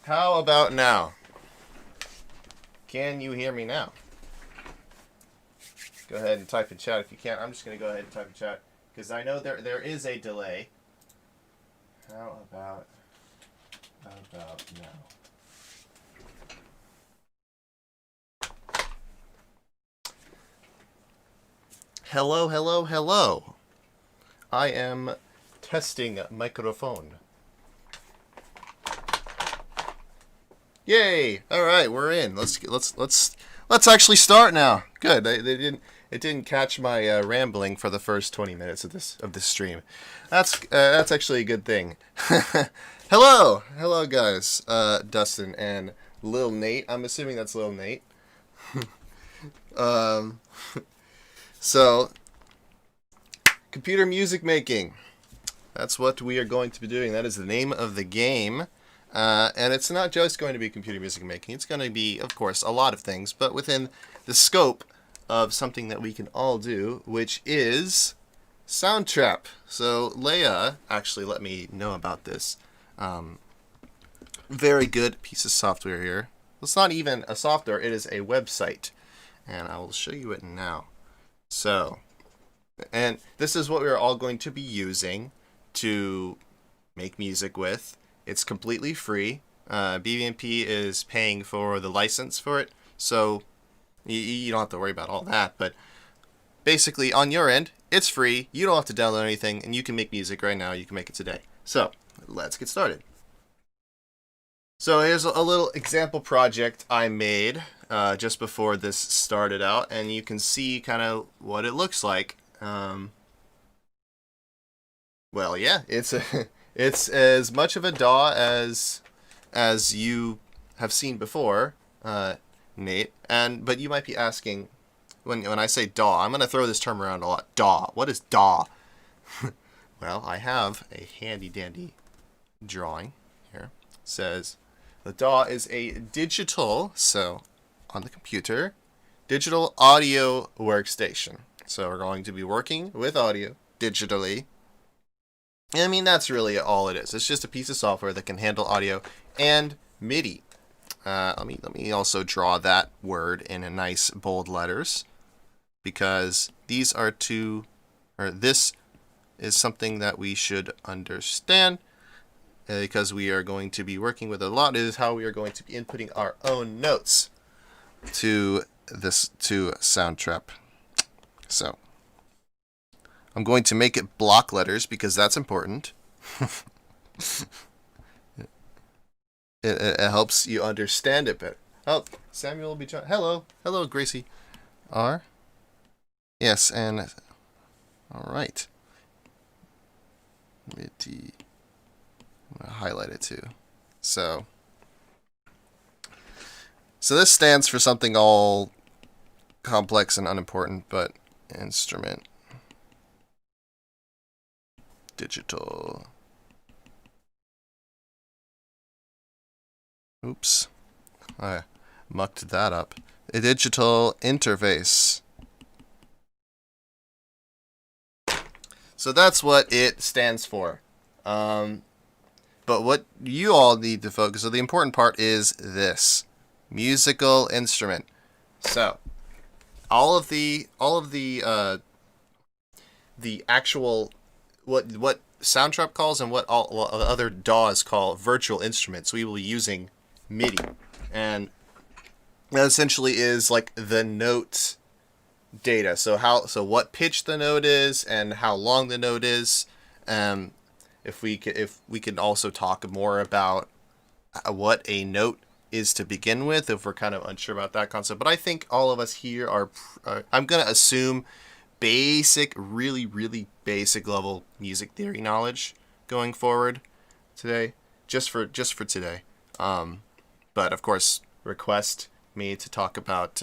How about now? Can you hear me now? Go ahead and type in chat if you can. I'm just going to go ahead and type in chat because I know there is a delay. How about now? Hello, hello, hello. I am testing microphone. Yay! All right, we're in. Let's actually start now. Good. It didn't catch my rambling for the first 20 minutes of this stream. That's actually a good thing. Hello guys. Dustin and Lil Nate. I'm assuming that's Lil Nate. Um, so computer music making. That's what we are going to be doing. That is the name of the game. And it's not just going to be computer music making. It's going to be, of course, a lot of things, but within the scope of something that we can all do, which is Soundtrap. So Leia actually let me know about this. Very good piece of software here. It's not even a software, it is a website. And I will show you it now. So, and this is what we're all going to be using to make music with. It's completely free. BVMP is paying for the license for it, so you don't have to worry about all that. But basically, on your end, it's free. You don't have to download anything, and you can make music right now. You can make it today. So let's get started. So here's a little example project I made just before this started out, and you can see kind of what it looks like. Well, yeah, it's a it's as much of a DAW as you have seen before, Nate. But you might be asking, when I say DAW, I'm going to throw this term around a lot. DAW. What is DAW? Well, I have a handy dandy drawing here. It says the DAW is a digital, so on the computer, digital audio workstation. So we're going to be working with audio digitally. I mean, that's really all it is. It's just a piece of software that can handle audio and MIDI. Let me also draw that word in a nice bold letters, because these are this is something that we should understand, because we are going to be working with a lot. It is how we are going to be inputting our own notes to Soundtrap. So I'm going to make it block letters because that's important. it helps you understand it better. Oh, Samuel will be joining. Hello, Gracie. R. Yes, and all right. I'm gonna highlight it too. So this stands for something all complex and unimportant, but instrument. Digital. Oops. I mucked that up. A digital interface. So that's what it stands for. But what you all need to focus on, the important part is this. Musical instrument. So all of the actual what Soundtrap calls and what all other DAWs call virtual instruments. We will be using MIDI, and that essentially is like the note data. So what pitch the note is and how long the note is. If we could also talk more about what a note is to begin with, if we're kind of unsure about that concept. But I think all of us here are I'm gonna assume basic, really basic level music theory knowledge going forward today, just for today. But of course, request me to talk about.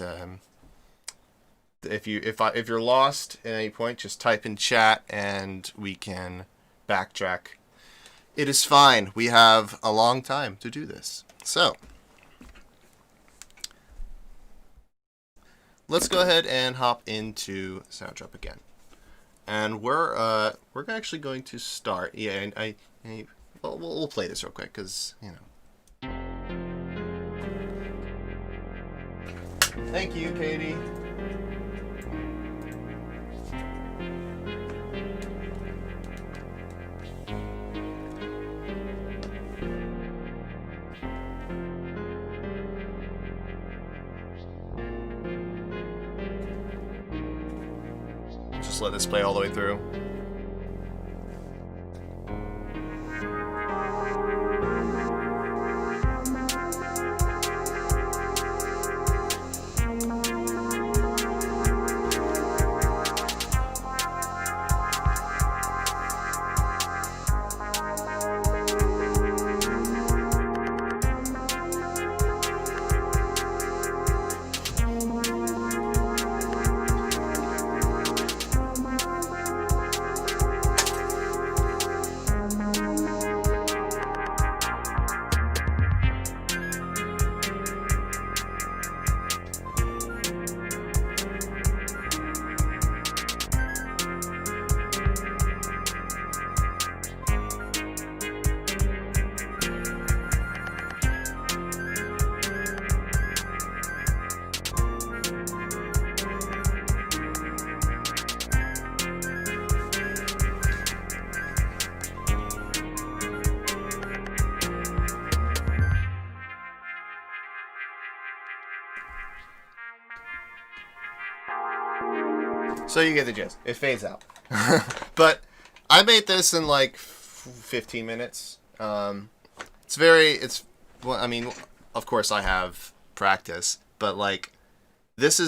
If you're lost at any point, just type in chat and we can backtrack. It is fine. We have a long time to do this. So let's go ahead and hop into Soundtrap again, and we're actually going to start. Yeah, and we'll play this real quick because you know. Thank you, Katie. Just let this play all the way through. So you get the gist. It fades out. But I made this in like 15 minutes. Well, I mean, of course I have practice, but like this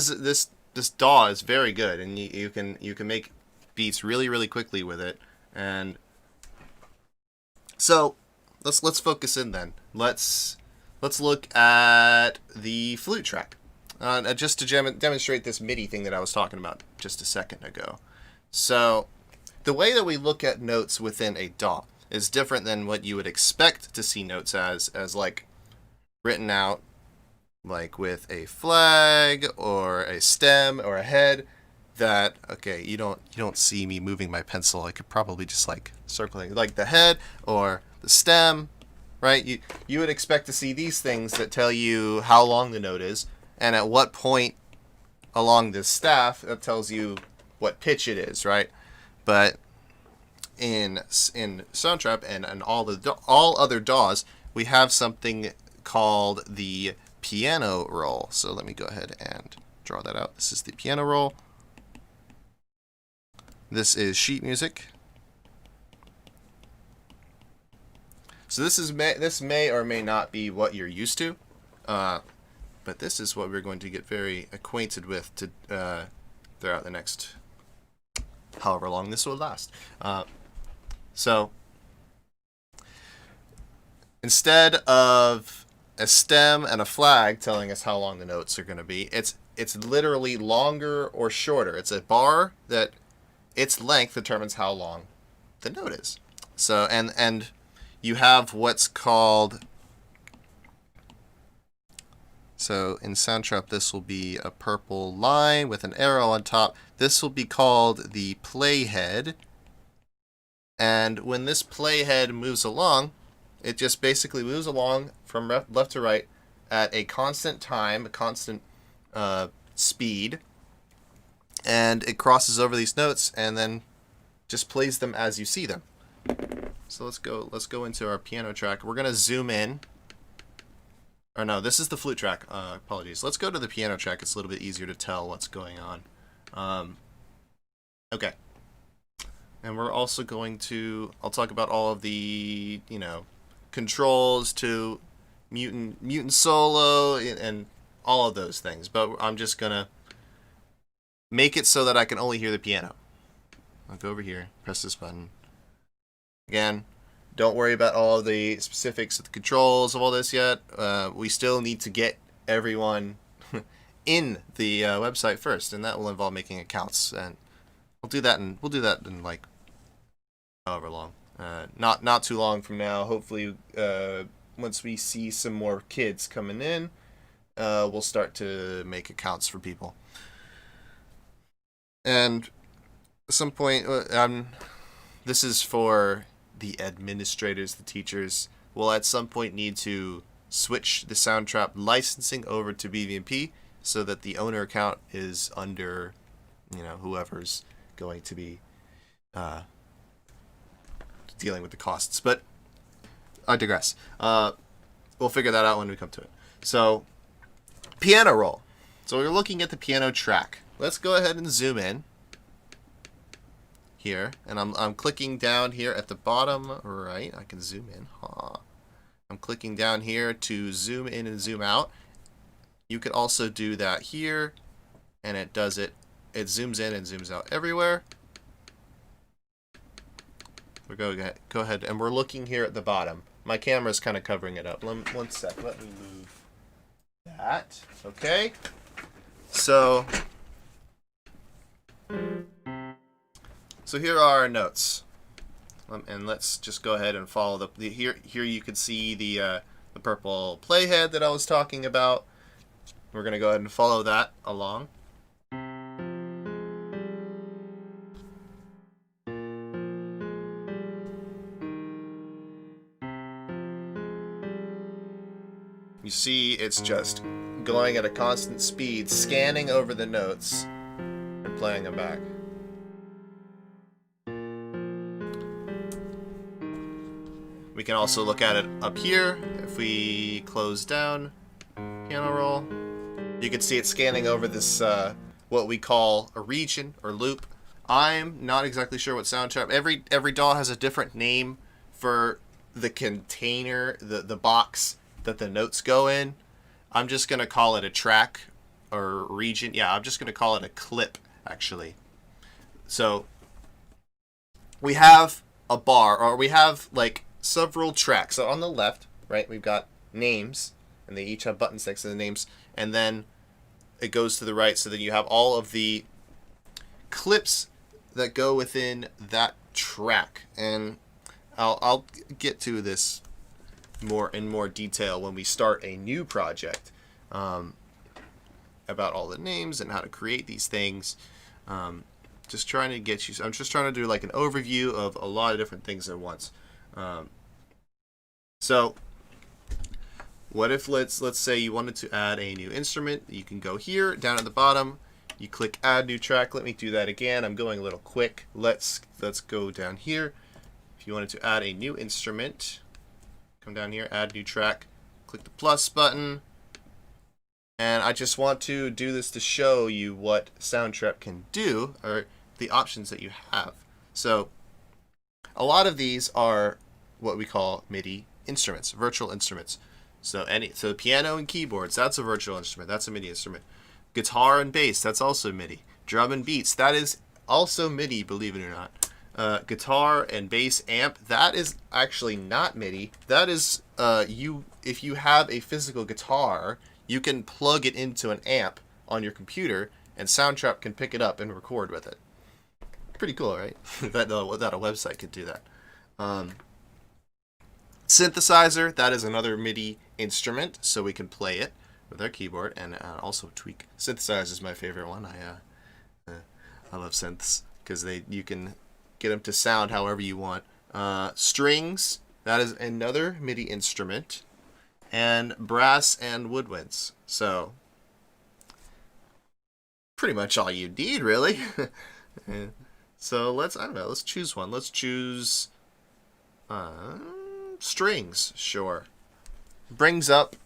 DAW is very good, and you can make beats really, really quickly with it. And so let's focus in then. Let's look at the flute track. Just to demonstrate this MIDI thing that I was talking about just a second ago. So the way that we look at notes within a DAW is different than what you would expect to see notes as like written out like with a flag or a stem or a head. That, okay, you don't see me moving my pencil. I could probably just like circling like the head or the stem, right? You would expect to see these things that tell you how long the note is. And at what point along this staff, that tells you what pitch it is, right? But in Soundtrap and all other DAWs, we have something called the piano roll. So let me go ahead and draw that out. This is the piano roll. This is sheet music. So this may or may not be what you're used to. But this is what we're going to get very acquainted with throughout the next however long this will last. So instead of a stem and a flag telling us how long the notes are going to be, it's literally longer or shorter. It's a bar that its length determines how long the note is. So and you have what's called. So in Soundtrap, this will be a purple line with an arrow on top. This will be called the playhead. And when this playhead moves along, it just basically moves along from left to right at a constant time, a constant speed. And it crosses over these notes and then just plays them as you see them. So let's go into our piano track. We're going to zoom in. Or no, this is the flute track. Apologies. Let's go to the piano track. It's a little bit easier to tell what's going on. Okay. And we're also going to... I'll talk about all of the, controls to mutant solo and all of those things. But I'm just going to make it so that I can only hear the piano. I'll go over here, press this button. Again... Don't worry about all of the specifics of the controls of all this yet. We still need to get everyone in the website first, and that will involve making accounts. And we'll do that in like however long. Not too long from now. Hopefully, once we see some more kids coming in, we'll start to make accounts for people. And at some point, this is for the administrators, the teachers, will at some point need to switch the Soundtrap licensing over to BVMP so that the owner account is under, whoever's going to be dealing with the costs. But I digress. We'll figure that out when we come to it. So, piano roll. So we're looking at the piano track. Let's go ahead and zoom in here, and I'm clicking down here at the bottom right. I can zoom in. I'm clicking down here to zoom in and zoom out. You could also do that here, and it does it. It zooms in and zooms out everywhere. We go ahead, and we're looking here at the bottom. My camera's kind of covering it up. One sec. Let me move that. Okay. So here are our notes, and let's just go ahead and follow the here. Here you can see the purple playhead that I was talking about. We're gonna go ahead and follow that along. You see, it's just going at a constant speed, scanning over the notes and playing them back. We can also look at it up here. If we close down piano roll, you can see it scanning over this what we call a region or loop. I'm not exactly sure what Soundtrap. Every DAW has a different name for the container, the box that the notes go in. I'm just gonna call it a track or region. Yeah, I'm just gonna call it a clip, actually. So we have a bar, or we have like several tracks. So on the left, right, we've got names, and they each have buttons next to the names, and then it goes to the right, so that you have all of the clips that go within that track. And I'll get to this in more detail when we start a new project, about all the names and how to create these things. Just trying to get you. I'm just trying to do like an overview of a lot of different things at once. So what if let's say you wanted to add a new instrument? You can go here down at the bottom. You click add new track. Let me do that again. I'm going a little quick. Let's go down here. If you wanted to add a new instrument, come down here, add new track, click the plus button, and I just want to do this to show you what Soundtrap can do, or the options that you have. So a lot of these are what we call MIDI instruments, virtual instruments. So piano and keyboards, that's a virtual instrument, that's a MIDI instrument. Guitar and bass, that's also MIDI. Drum and beats, that is also MIDI, believe it or not. Guitar and bass amp, that is actually not MIDI. That is if you have a physical guitar, you can plug it into an amp on your computer, and Soundtrap can pick it up and record with it. Pretty cool, right? that a website could do that. Synthesizer, that is another MIDI instrument, so we can play it with our keyboard and also tweak. Synthesizer is my favorite one. I love synths because you can get them to sound however you want. Strings, that is another MIDI instrument, and brass and woodwinds. So pretty much all you need, really. So let's choose one. Let's choose strings. Sure. Brings up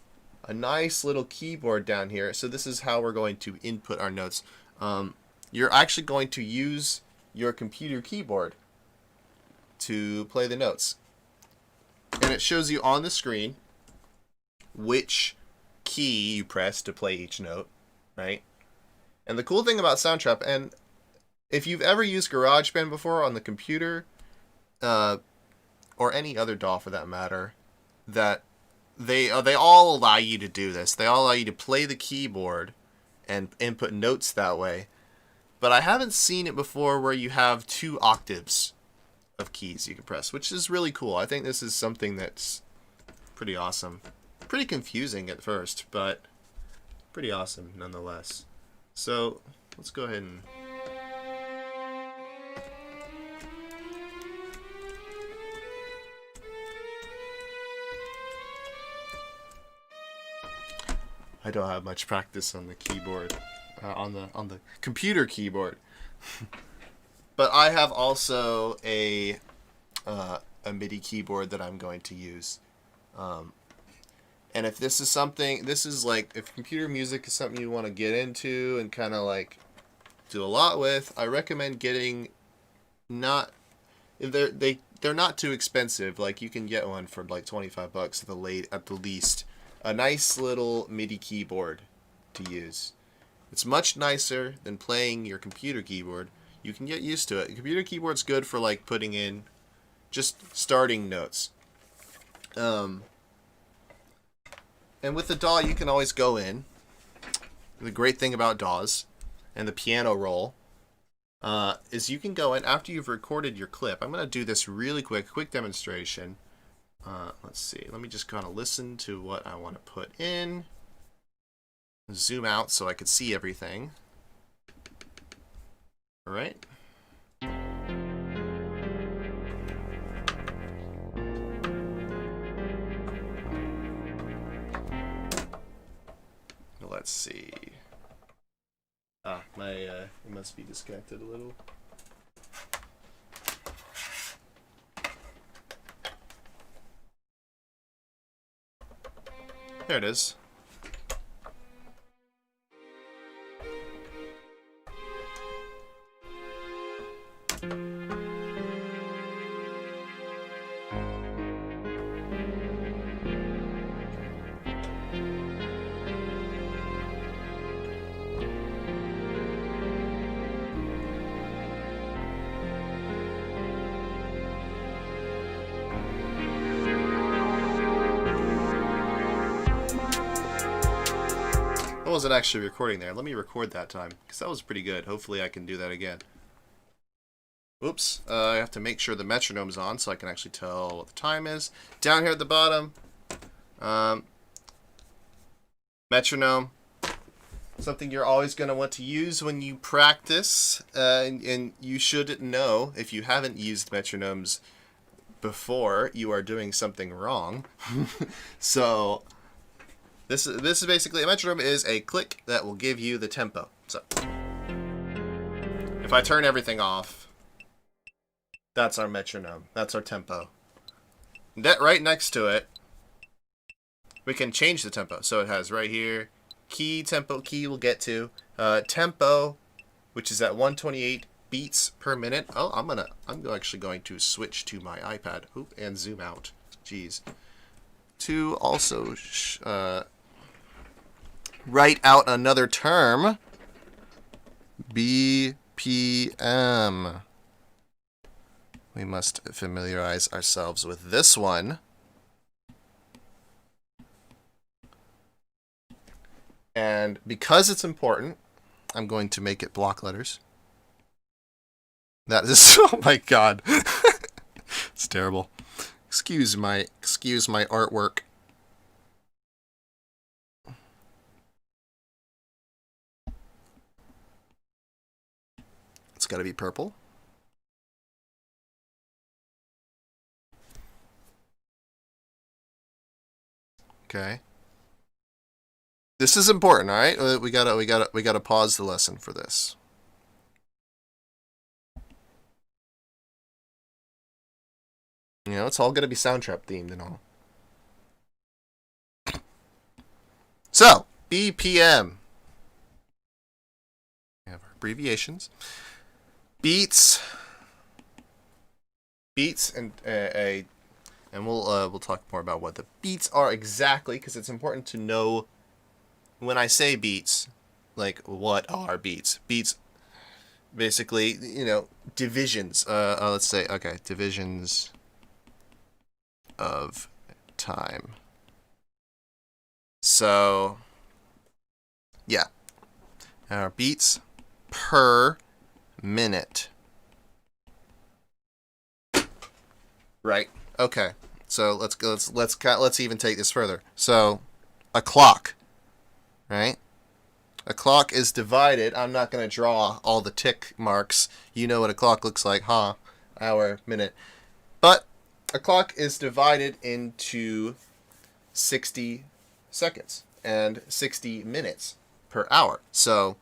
a nice little keyboard down here. So this is how we're going to input our notes. You're actually going to use your computer keyboard to play the notes. And it shows you on the screen which key you press to play each note, right? And the cool thing about Soundtrap, and if you've ever used GarageBand before on the computer, or any other DAW for that matter, that they all allow you to do this. They all allow you to play the keyboard and input notes that way. But I haven't seen it before where you have 2 octaves of keys you can press, which is really cool. I think this is something that's pretty awesome. Pretty confusing at first, but pretty awesome nonetheless. So let's go ahead and... I don't have much practice on the keyboard, on the computer keyboard. But I have also a MIDI keyboard that I'm going to use. And if this is something, this is like, if computer music is something you want to get into and kind of like do a lot with, I recommend getting not, they're not too expensive. Like you can get one for like $25 at the least. A nice little MIDI keyboard to use. It's much nicer than playing your computer keyboard. You can get used to it. A computer keyboard's good for like putting in just starting notes. And with the DAW, you can always go in. The great thing about DAWs and the piano roll is you can go in after you've recorded your clip. I'm going to do this really quick demonstration. Let's see. Let me just kind of listen to what I want to put in. Zoom out so I can see everything. All right. Let's see. It must be disconnected a little. There it is. I wasn't actually recording there. Let me record that time, because that was pretty good. Hopefully I can do that again. Oops. I have to make sure the metronome's on so I can actually tell what the time is. Down here at the bottom, metronome. Something you're always going to want to use when you practice. And you should know, if you haven't used metronomes before, you are doing something wrong. So this is basically, a metronome is a click that will give you the tempo. So if I turn everything off, that's our metronome. That's our tempo. That right next to it, we can change the tempo. So it has right here, key, tempo, key we'll get to. Tempo, which is at 128 beats per minute. Oh, I'm actually going to switch to my iPad. Oop, and zoom out. Jeez. To also write out another term, BPM. We must familiarize ourselves with this one. And because it's important, I'm going to make it block letters. That is, oh my god. It's terrible. Excuse my artwork. It's got to be purple. Okay. This is important, all right? We gotta pause the lesson for this. You know, it's all gonna be Soundtrap themed and all. So, BPM. We have our abbreviations. Beats, and we'll talk more about what the beats are exactly, because it's important to know when I say beats, like what are beats? Beats, basically, you know, divisions. Let's say, okay, divisions of time. So, yeah, our beats per minute. Right. Okay. So let's even take this further. So, a clock, right? A clock is divided. I'm not going to draw all the tick marks. You know what a clock looks like, huh? Hour, minute. But a clock is divided into 60 seconds. and 60 minutes per hour. So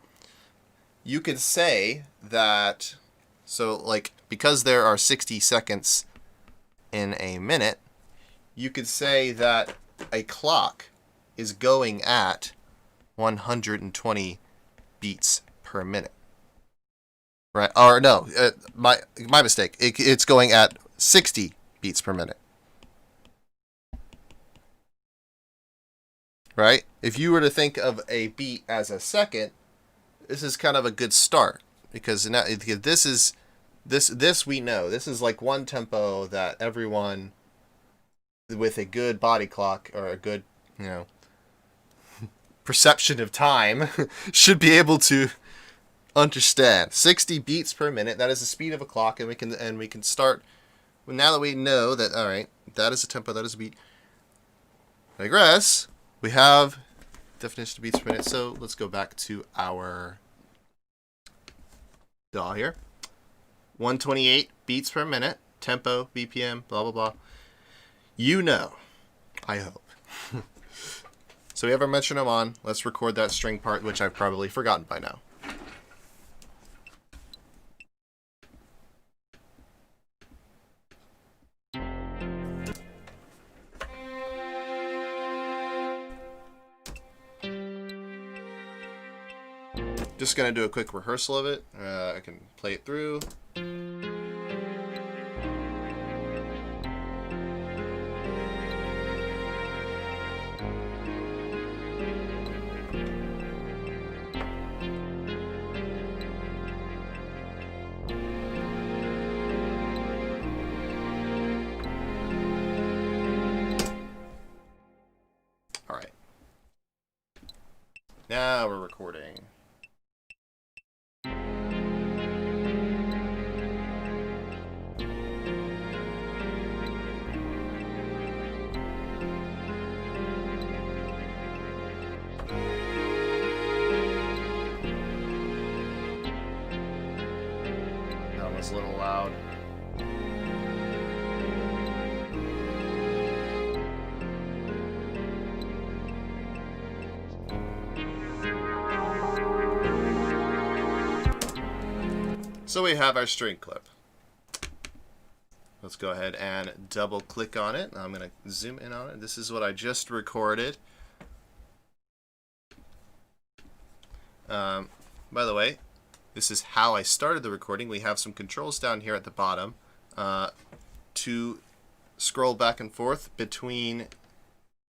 you could say that, so like, because there are 60 seconds in a minute, you could say that a clock is going at 120 beats per minute. Right? Or no, my mistake. It's going at 60 beats per minute. Right? If you were to think of a beat as a second, this is kind of a good start, because now this we know. This is like one tempo that everyone with a good body clock or a good, perception of time should be able to understand. 60 beats per minute, that is the speed of a clock, and we can start. Well, now that we know that, all right, that is a tempo, that is a beat. I digress. We have definition of beats per minute. So let's go back to our DAW here. 128 beats per minute, tempo, BPM, blah, blah, blah. You know, I hope. So we have our metronome on. Let's record that string part, which I've probably forgotten by now. Just going to do a quick rehearsal of it. I can play it through. All right. Now we're recording. A little loud. So we have our string clip. Let's go ahead and double click on it. I'm going to zoom in on it. This is what I just recorded. By the way, this is how I started the recording. We have some controls down here at the bottom to scroll back and forth between.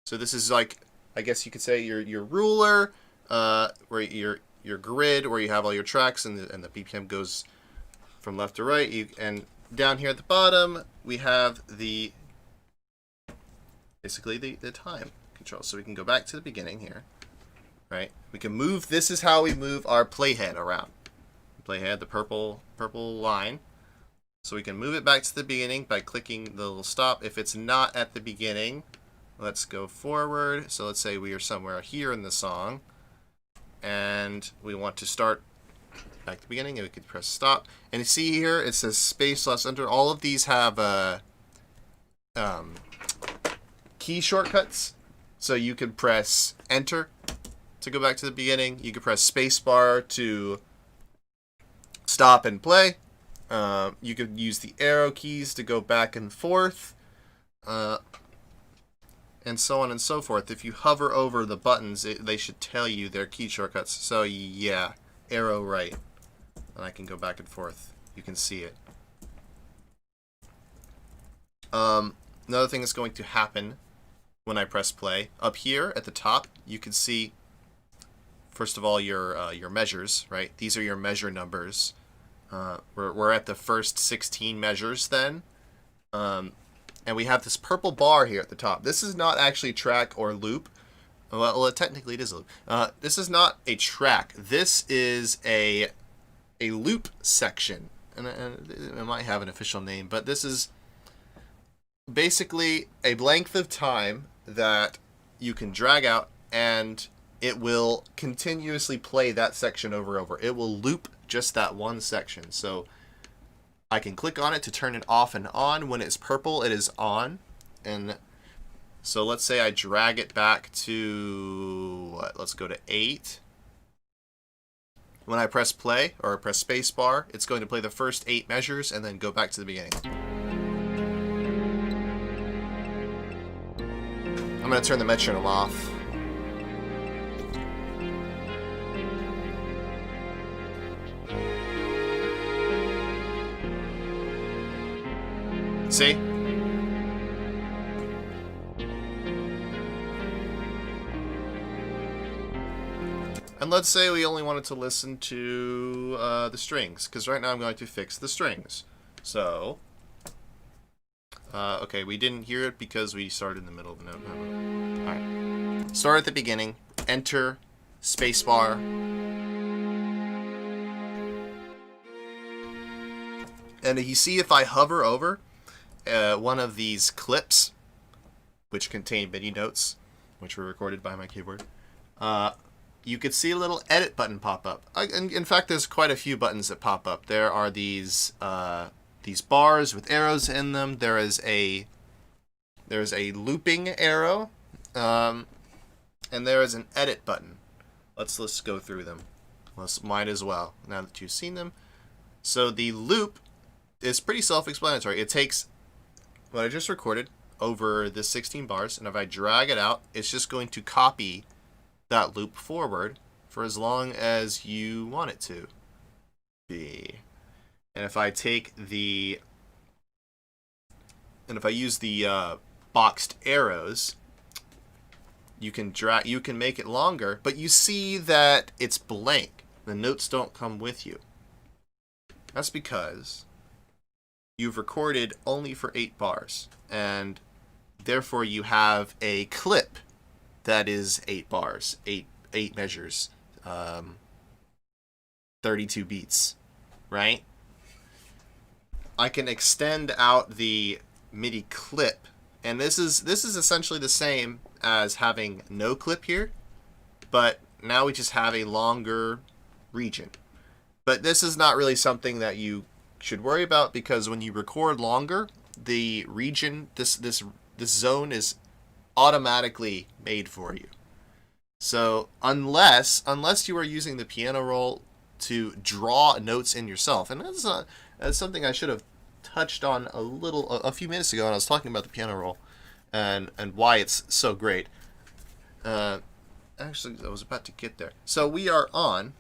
So this is like, I guess you could say your ruler, where your grid, where you have all your tracks, and the BPM goes from left to right. And down here at the bottom, we have basically the time control. So we can go back to the beginning here, right? We can move. This is how we move our playhead around. Playhead, the purple line. So we can move it back to the beginning by clicking the little stop. If it's not at the beginning, let's go forward. So let's say we are somewhere here in the song, and we want to start back to the beginning, and we could press stop. And you see here, it says space / enter. All of these have key shortcuts. So you can press enter to go back to the beginning. You can press space bar to stop and play. You could use the arrow keys to go back and forth, and so on and so forth. If you hover over the buttons, they should tell you their key shortcuts. So yeah, arrow right, and I can go back and forth. You can see it. Another thing that's going to happen when I press play, up here at the top, you can see, first of all, your measures, right? These are your measure numbers. We're at the first 16 measures then. And we have this purple bar here at the top. This is not actually track or loop. Well, technically it is a loop. This is not a track. This is a loop section. And it might have an official name, but this is basically a length of time that you can drag out, and it will continuously play that section over and over. It will loop just that one section. So I can click on it to turn it off and on. When it's purple, it is on. And So let's say I drag it back to, what? Let's go to 8. When I press play or press spacebar, it's going to play the first 8 measures and then go back to the beginning. I'm going to turn the metronome off. See? And let's say we only wanted to listen to the strings, because right now I'm going to fix the strings. So, okay, we didn't hear it because we started in the middle of the note. Alright. Start at the beginning, enter, spacebar. And you see if I hover over one of these clips, which contain MIDI notes, which were recorded by my keyboard, you could see a little edit button pop up. In fact, there's quite a few buttons that pop up. There are these bars with arrows in them. There is a looping arrow, and there is an edit button. Let's go through them. Might as well now that you've seen them. So the loop is pretty self-explanatory. It takes what I just recorded over the 16 bars, and if I drag it out, it's just going to copy that loop forward for as long as you want it to be. And if I use the boxed arrows, you can make it longer, but you see that it's blank. The notes don't come with you. That's because you've recorded only for 8 bars, and therefore you have a clip that is 8 bars, 8 measures, 32 beats, right? I can extend out the MIDI clip, and this is essentially the same as having no clip here, but now we just have a longer region. But this is not really something that you should worry about, because when you record longer, the region, this zone is automatically made for you. So unless you are using the piano roll to draw notes in yourself, and that's something I should have touched on a few minutes ago when I was talking about the piano roll and why it's so great. Actually, I was about to get there. So we are on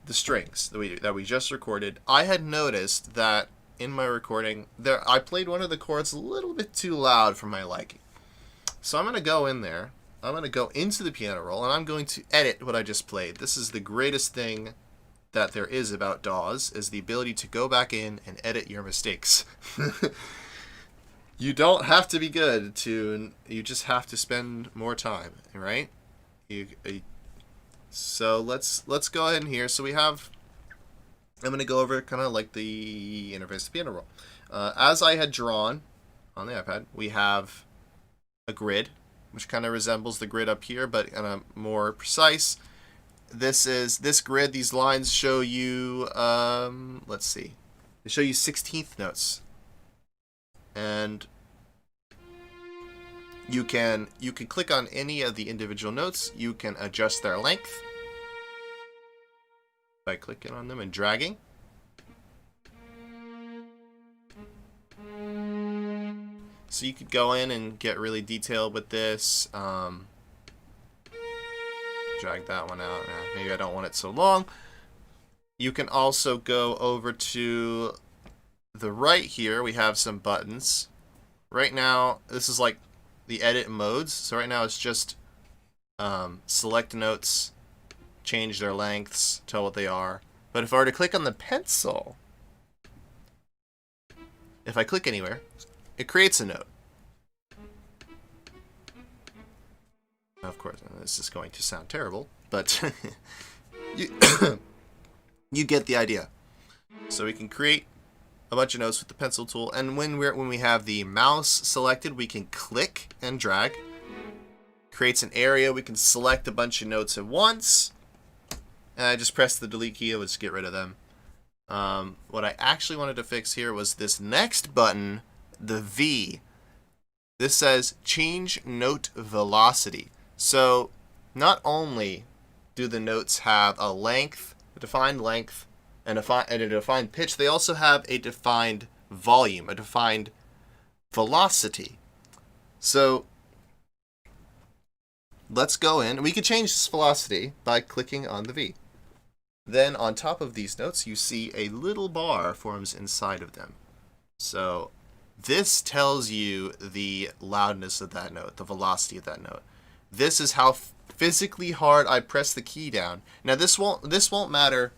the strings that we just recorded. I had noticed that in my recording I played one of the chords a little bit too loud for my liking. So I'm going to go in there, I'm going to go into the piano roll, and I'm going to edit what I just played. This is the greatest thing that there is about DAWs, is the ability to go back in and edit your mistakes. You don't have to be good you just have to spend more time, right? So let's go ahead in here. So I'm going to go over kind of like the interface of the piano roll. As I had drawn on the iPad, we have a grid, which kind of resembles the grid up here, but kind of more precise. This grid, these lines show you, let's see, they show you 16th notes. And you can click on any of the individual notes. You can adjust their length by clicking on them and dragging. So you could go in and get really detailed with this. Drag that one out. Maybe I don't want it so long. You can also go over to the right here. We have some buttons. Right now, this is like the edit modes. So right now it's just select notes, change their lengths, tell what they are. But if I were to click on the pencil, if I click anywhere, it creates a note. Of course, this is going to sound terrible, but you get the idea. So we can create a bunch of notes with the pencil tool, and when we have the mouse selected, we can click and drag. Creates an area. We can select a bunch of notes at once, and I just press the delete key. Let's get rid of them. What I actually wanted to fix here was this next button, the V. This says change note velocity. So not only do the notes have a length, a defined length, and a defined pitch, they also have a defined volume, a defined velocity. So let's go in. We could change this velocity by clicking on the V. Then on top of these notes, you see a little bar forms inside of them. So this tells you the loudness of that note, the velocity of that note. This is how physically hard I press the key down. Now this won't matter.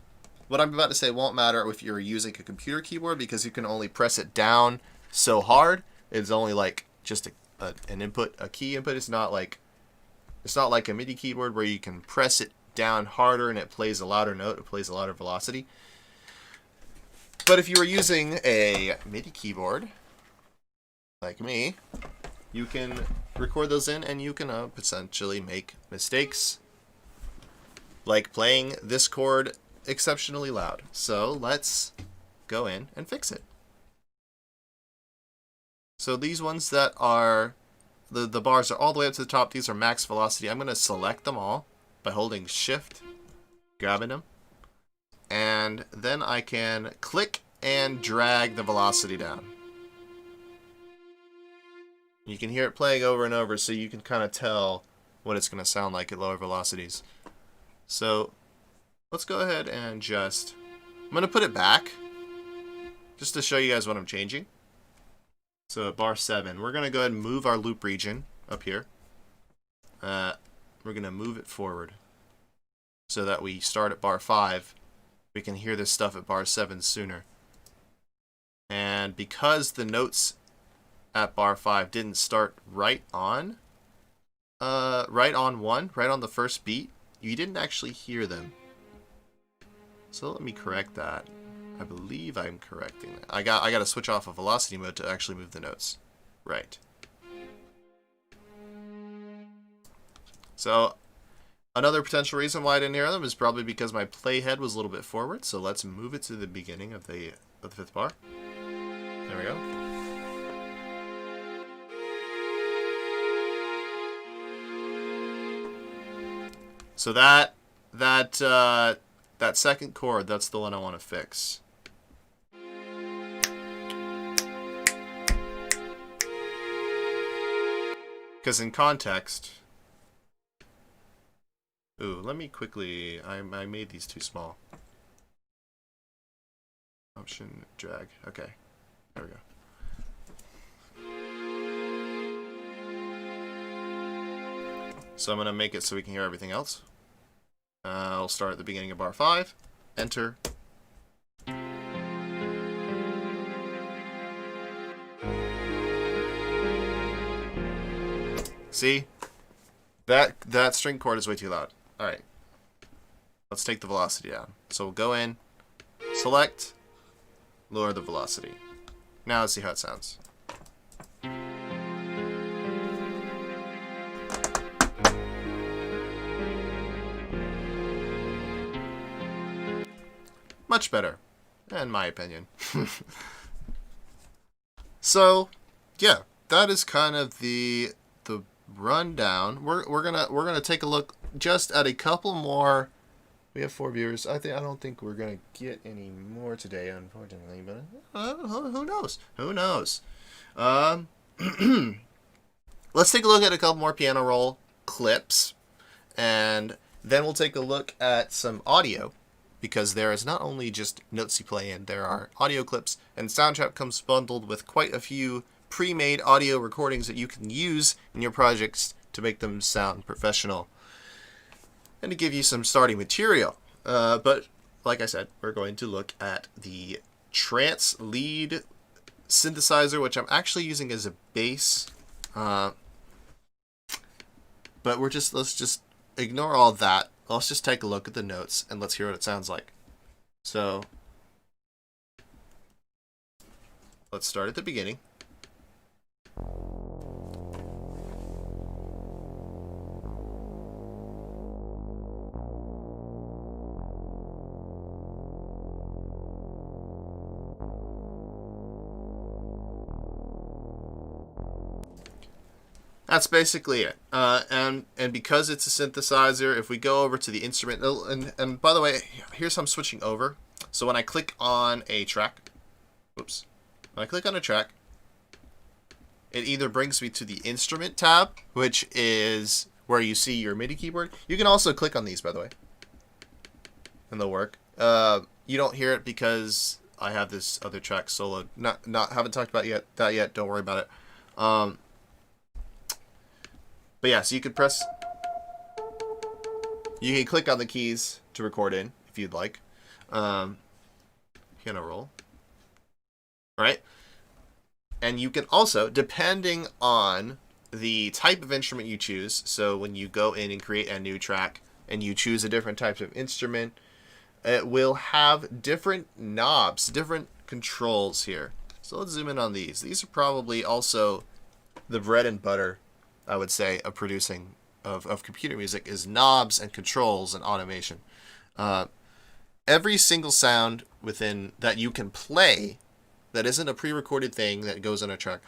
What I'm about to say won't matter if you're using a computer keyboard, because you can only press it down so hard. It's only like just an input, a key input. It's not like a MIDI keyboard where you can press it down harder and it plays a louder note, it plays a louder velocity. But if you were using a MIDI keyboard, like me, you can record those in and you can potentially make mistakes, like playing this chord exceptionally loud. So let's go in and fix it. So these ones that are, the bars are all the way up to the top, these are max velocity. I'm going to select them all by holding shift, grabbing them, and then I can click and drag the velocity down. You can hear it playing over and over, so you can kind of tell what it's going to sound like at lower velocities. So let's go ahead and I'm going to put it back just to show you guys what I'm changing. So at bar 7, we're going to go ahead and move our loop region up here. We're going to move it forward so that we start at bar 5. We can hear this stuff at bar 7 sooner. And because the notes at bar 5 didn't start right on 1, right on the first beat, you didn't actually hear them. So let me correct that. I believe I'm correcting that. I got to switch off of velocity mode to actually move the notes. Right. So another potential reason why I didn't hear them is probably because my playhead was a little bit forward. So let's move it to the beginning of the 5th bar. There we go. So that second chord, that's the one I want to fix. Because in context... Ooh, let me quickly... I made these too small. Option, drag. Okay. There we go. So I'm going to make it so we can hear everything else. I'll start at the beginning of bar 5. Enter. See? That string chord is way too loud. Alright. Let's take the velocity down. So we'll go in, select, lower the velocity. Now let's see how it sounds. Much better, in my opinion. So, yeah, that is kind of the rundown. We're gonna take a look just at a couple more. We have 4 viewers. I don't think we're gonna get any more today, unfortunately. But who knows? Who knows? Let's take a look at a couple more piano roll clips, and then we'll take a look at some audio. Because there is not only just notes you play in, there are audio clips, and Soundtrap comes bundled with quite a few pre-made audio recordings that you can use in your projects to make them sound professional and to give you some starting material. But like I said, we're going to look at the Trance Lead synthesizer, which I'm actually using as a bass. But let's just ignore all that. Let's just take a look at the notes and let's hear what it sounds like. So let's start at the beginning. That's basically it. And because it's a synthesizer, if we go over to the instrument, and by the way, here's how I'm switching over. So when I click on a track, whoops, when I click on a track, it either brings me to the instrument tab, which is where you see your MIDI keyboard. You can also click on these, by the way, and they'll work. You don't hear it because I have this other track soloed. Haven't talked about that yet. Don't worry about it. But yeah, so you can click on the keys to record in if you'd like. Piano roll. Right? And you can also, depending on the type of instrument you choose, so when you go in and create a new track and you choose a different type of instrument, it will have different knobs, different controls here. So let's zoom in on these. These are probably also the bread and butter, I would say, of producing of computer music, is knobs and controls and automation. Every single sound within that you can play that isn't a pre-recorded thing that goes on a track,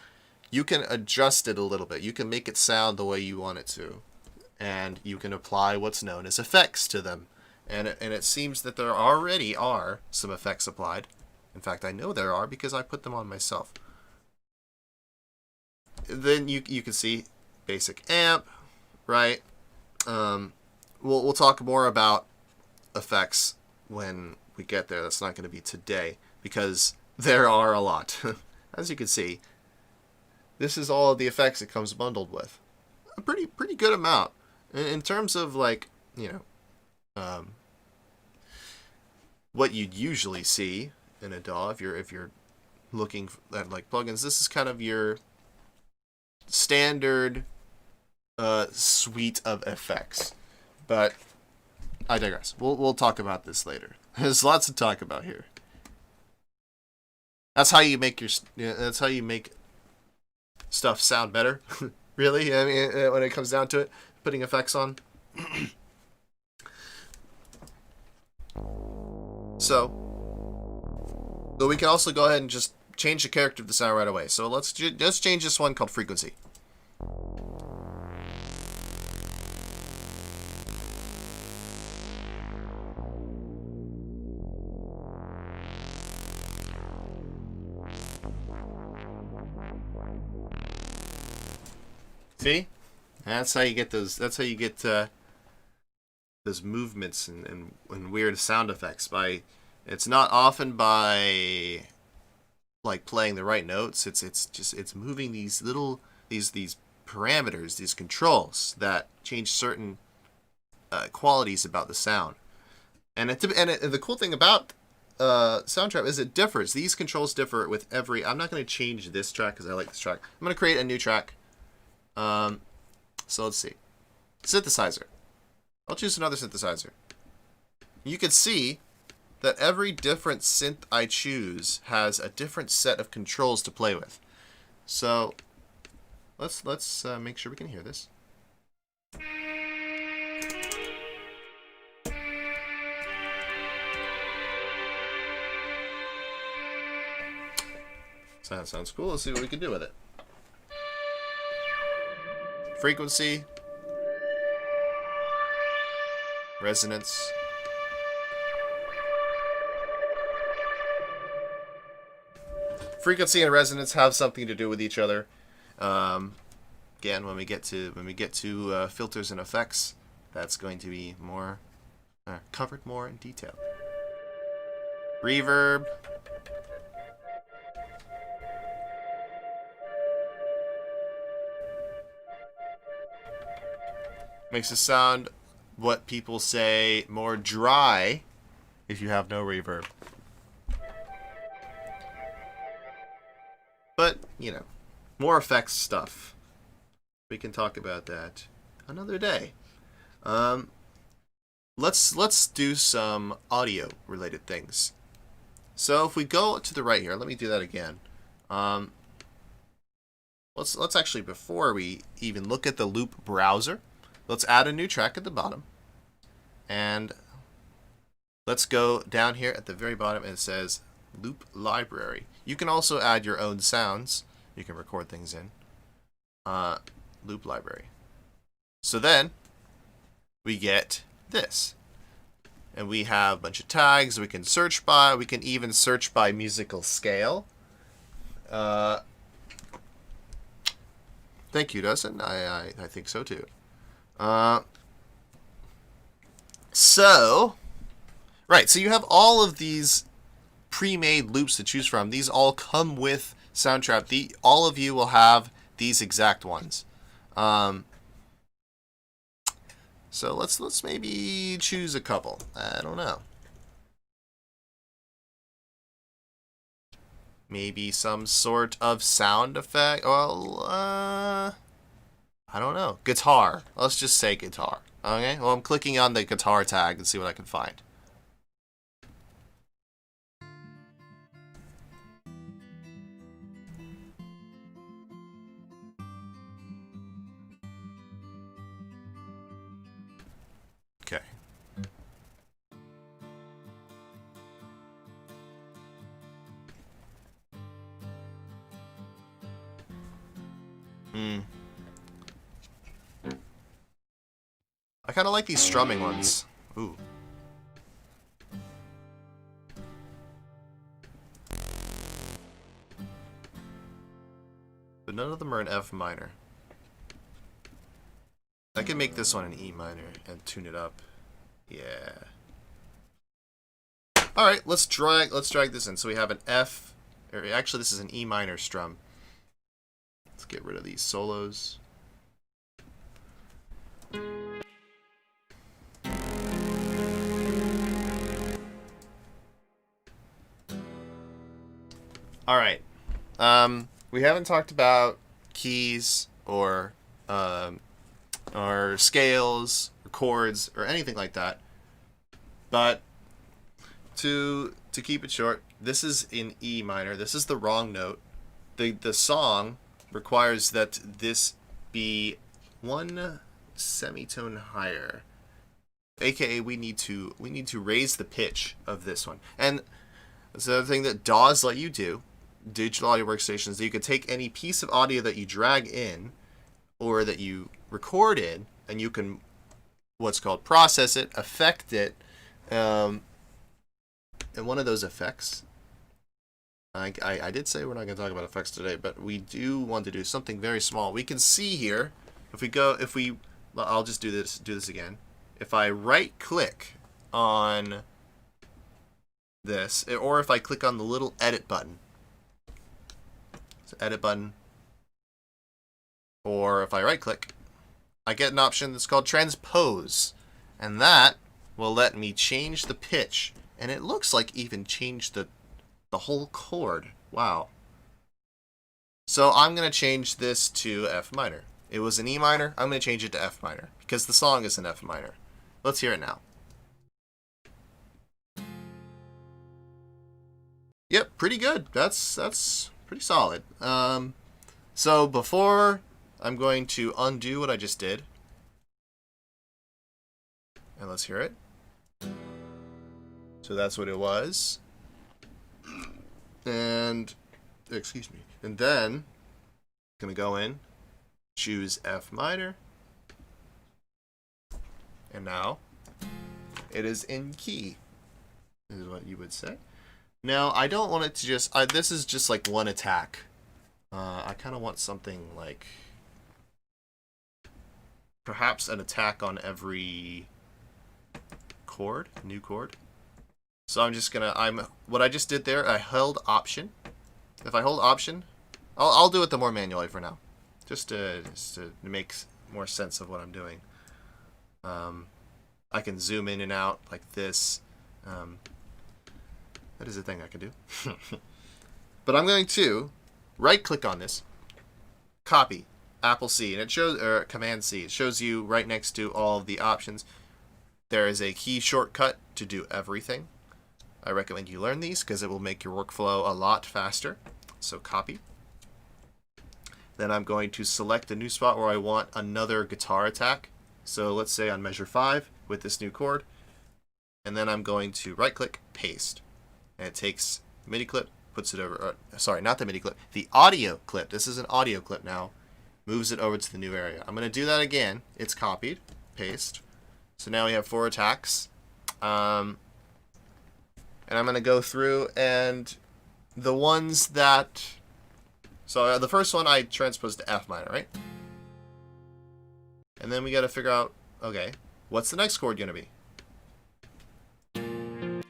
you can adjust it a little bit. You can make it sound the way you want it to, and you can apply what's known as effects to them. And it seems that there already are some effects applied. In fact, I know there are because I put them on myself. Then you can see basic amp, right? We'll talk more about effects when we get there. That's not going to be today because there are a lot. As you can see, this is all of the effects it comes bundled with. A pretty good amount in terms of, like, you know, what you'd usually see in a DAW if you're looking at like plugins. This is kind of your standard suite of effects, but I digress. We'll talk about this later. There's lots to talk about here. That's how you make that's how you make stuff sound better. Really, I mean, when it comes down to it, putting effects on. So we can also go ahead and just change the character of the sound right away. So let's change this one called frequency. See? That's how you get those. That's how you get those movements and weird sound effects. It's not often by like playing the right notes. It's moving these little these parameters, these controls that change certain qualities about the sound. And the cool thing about Soundtrap is it differs. These controls differ with every. I'm not going to change this track because I like this track. I'm going to create a new track. So let's see. Synthesizer. I'll choose another synthesizer. You can see that every different synth I choose has a different set of controls to play with. So let's make sure we can hear this. So that sounds cool. Let's see what we can do with it. Frequency, resonance, frequency and resonance have something to do with each other. Again, when we get to filters and effects, that's going to be more covered more in detail. Reverb. Makes it sound, what people say, more dry if you have no reverb. But, you know, more effects stuff. We can talk about that another day. Let's do some audio related things. So if we go to the right here, let me do that again. Let's actually, before we even look at the loop browser, let's add a new track at the bottom. And let's go down here at the very bottom and it says loop library. You can also add your own sounds. You can record things in. loop library. So then we get this. And we have a bunch of tags we can search by. We can even search by musical scale. Thank you, Dustin. I think so too. So you have all of these pre-made loops to choose from. These all come with Soundtrap. All of you will have these exact ones. So let's maybe choose a couple. I don't know. Maybe some sort of sound effect. Well, I don't know. Guitar. Let's just say guitar. Okay. Well, I'm clicking on the guitar tag and see what I can find. Okay. I kind of like these strumming ones. Ooh. But none of them are in F minor. I can make this one an E minor and tune it up. Yeah. All right, let's drag this in. So we have an F, or actually this is an E minor strum. Let's get rid of these solos. All right. We haven't talked about keys or scales or chords or anything like that. But to keep it short, this is in E minor. This is the wrong note. The song requires that this be one semitone higher. AKA we need to raise the pitch of this one. And that's the other thing that DAWs let you do, digital audio workstations, that you can take any piece of audio that you drag in or that you record in, and you can what's called process it, affect it, and one of those effects, I did say we're not going to talk about effects today, but we do want to do something very small. We can see here, I'll just do this again. If I right click on this, or if I click on the little edit button, so edit button, or if I right click, I get an option that's called transpose, and that will let me change the pitch, and it looks like even change the whole chord. Wow. So I'm going to change this to F minor. It was an E minor. I'm going to change it to F minor because the song is in F minor. Let's hear it now. Yep, pretty good. That's pretty solid. So before I'm going to undo what I just did, and let's hear it. So that's what it was. And excuse me. And then I'm gonna go in, choose F minor, and now it is in key, is what you would say. Now I don't want it to just. This is just like one attack. I kind of want something like perhaps an attack on every chord, new chord. So I'm just gonna. What I just did there. I held Option. If I hold Option, I'll do it the more manually for now, just to make more sense of what I'm doing. I can zoom in and out like this. That is a thing I can do. But I'm going to right-click on this, copy, Apple C, and it shows, or Command C. It shows you right next to all of the options. There is a key shortcut to do everything. I recommend you learn these because it will make your workflow a lot faster. So copy. Then I'm going to select a new spot where I want another guitar attack. So let's say on measure 5 with this new chord. And then I'm going to right-click, paste. And it takes MIDI clip, puts it over, sorry, not the MIDI clip, the audio clip. This is an audio clip now. moves it over to the new area. I'm going to do that again. It's copied, paste. So now we have 4 attacks. And I'm going to go through and the ones that... So the first one I transposed to F minor, right? And then we got to figure out, okay, what's the next chord going to be? I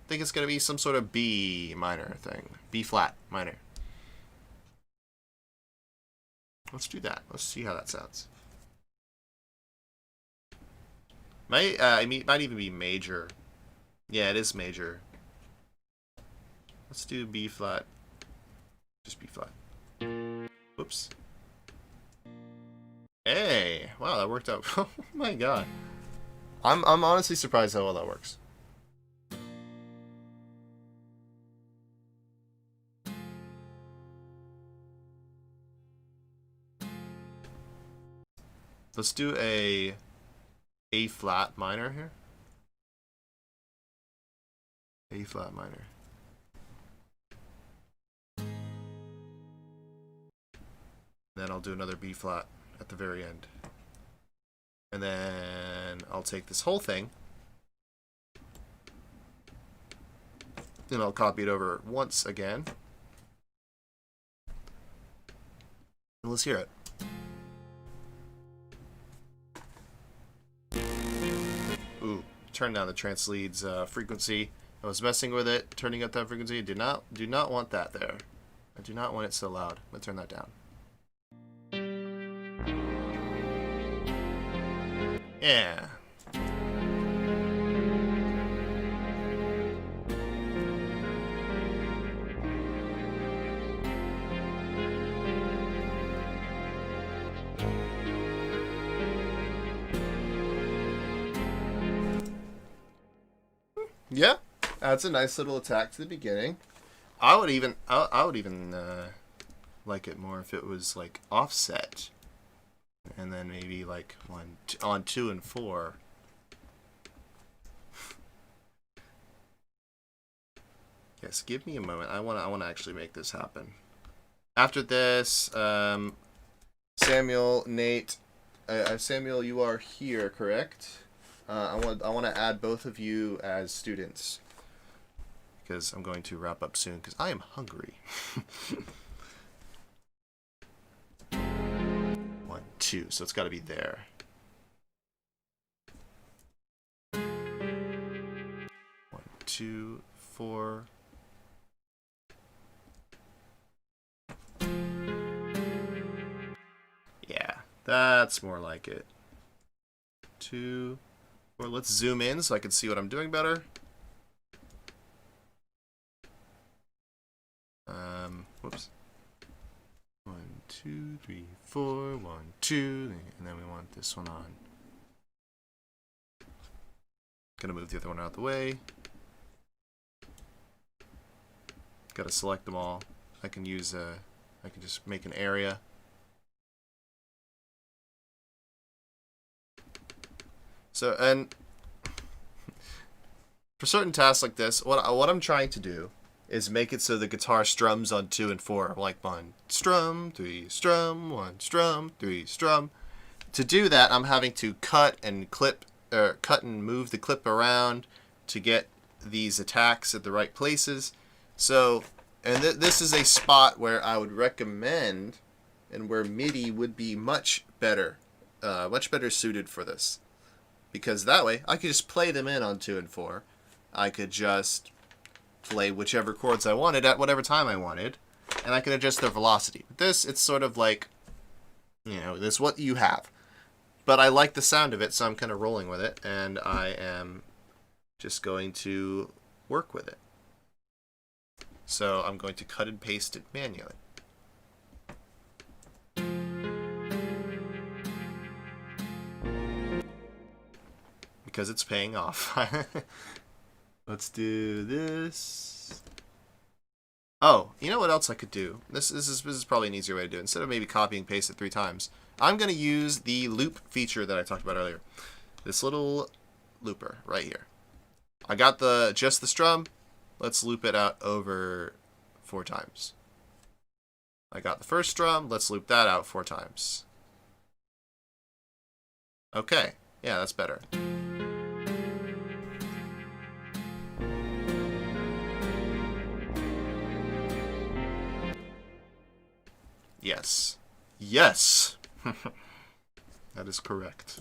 think it's going to be some sort of B minor thing. B flat minor. Let's do that. Let's see how that sounds. It might even be major. Yeah, it is major. Let's do B flat. Just B flat. Whoops. Hey! Wow, that worked out. Oh my god. I'm honestly surprised how well that works. Let's do a flat minor here. A flat minor. Then I'll do another B flat at the very end. And then I'll take this whole thing and I'll copy it over once again. And let's hear it. Ooh, turn down the transleads frequency. I was messing with it, turning up that frequency. Do not want that there. I do not want it so loud. Let's turn that down. Yeah. Yeah, that's a nice little attack to the beginning. I would even like it more if it was like offset, and then maybe like on 2 and 4. Yes, give me a moment. I want to actually make this happen. After this, Samuel, Nate, Samuel, you are here, correct? I want to add both of you as students because I'm going to wrap up soon because I am hungry. 1, 2, so it's got to be there. 1, 2, 4. Yeah, that's more like it. 2. Or let's zoom in so I can see what I'm doing better. Whoops. 1, 2, 3, 4. 1, 2, and then we want this one on. Gonna move the other one out of the way. Gotta select them all. I can use I can just make an area. So, and for certain tasks like this, what I'm trying to do is make it so the guitar strums on 2 and 4, like 1 strum, 3 strum, 1 strum, 3 strum. To do that, I'm having to cut and move the clip around to get these attacks at the right places. So, and this is a spot where I would recommend, and where MIDI would be much better suited for this. Because that way, I could just play them in on 2 and 4. I could just play whichever chords I wanted at whatever time I wanted. And I could adjust their velocity. With this, it's sort of like, you know, this is what you have. But I like the sound of it, so I'm kind of rolling with it. And I am just going to work with it. So I'm going to cut and paste it manually. Because it's paying off. Let's do this. Oh, you know what else I could do? This is probably an easier way to do it. Instead of maybe copy and paste it 3 times, I'm going to use the loop feature that I talked about earlier. This little looper right here. I got just the strum. Let's loop it out over 4 times. I got the first drum. Let's loop that out 4 times. Okay. Yeah, that's better. Yes. Yes! That is correct.